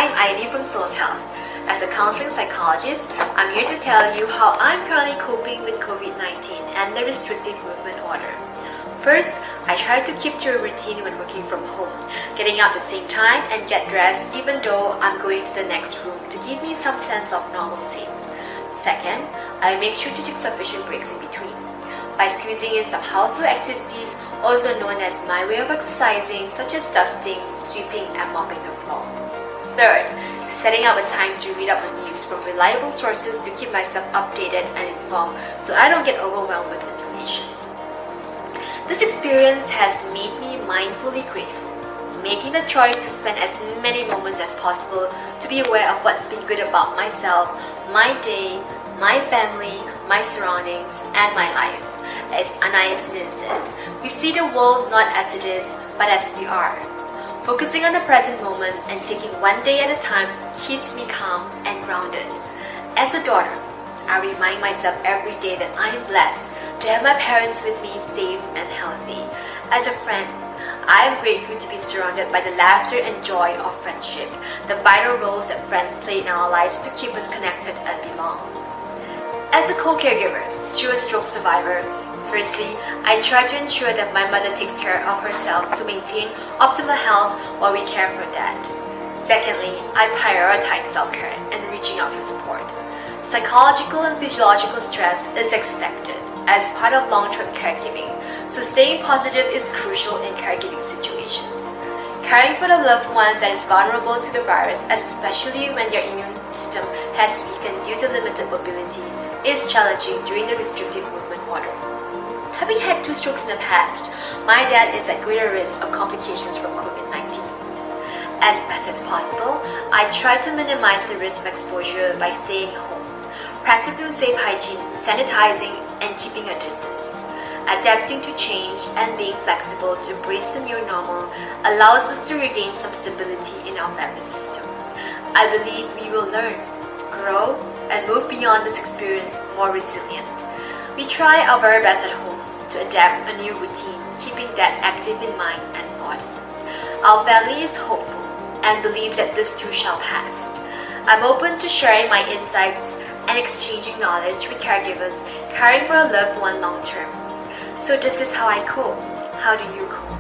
I'm Ivy from Soul's Health. As a counseling psychologist, I'm here to tell you how I'm currently coping with COVID-19 and the restrictive movement order. First, I try to keep to a routine when working from home, getting up at the same time and get dressed even though I'm going to the next room to give me some sense of normalcy. Second, I make sure to take sufficient breaks in between by squeezing in some household activities, also known as my way of exercising, such as dusting, sweeping, and mopping the floor. Third, setting up a time to read up on news from reliable sources to keep myself updated and informed so I don't get overwhelmed with information. This experience has made me mindfully grateful, making the choice to spend as many moments as possible to be aware of what's been good about myself, my day, my family, my surroundings, and my life. As Anais Nin says, we see the world not as it is, but as we are. Focusing on the present moment and taking one day at a time keeps me calm and grounded. As a daughter, I remind myself every day that I am blessed to have my parents with me safe and healthy. As a friend, I am grateful to be surrounded by the laughter and joy of friendship, the vital roles that friends play in our lives to keep us connected and belong. As a co-caregiver to a stroke survivor, firstly, I try to ensure that my mother takes care of herself to maintain optimal health while we care for Dad. Secondly, I prioritize self-care and reaching out for support. Psychological and physiological stress is expected as part of long-term caregiving, so staying positive is crucial in caregiving situations. Caring for the loved one that is vulnerable to the virus, especially when their immune system has weakened due to limited mobility, is challenging during the restrictive movement order. Having had 2 strokes in the past, my dad is at greater risk of complications from COVID-19. As best as possible, I try to minimize the risk of exposure by staying home, practicing safe hygiene, sanitizing, and keeping a distance. Adapting to change and being flexible to embrace the new normal allows us to regain some stability in our family system. I believe we will learn, grow, and move beyond this experience more resilient. We try our very best at home to adapt a new routine, keeping that active in mind and body. Our family is hopeful and believe that this too shall pass. I'm open to sharing my insights and exchanging knowledge with caregivers caring for a loved one long term. So this is how I cope. How do you cope?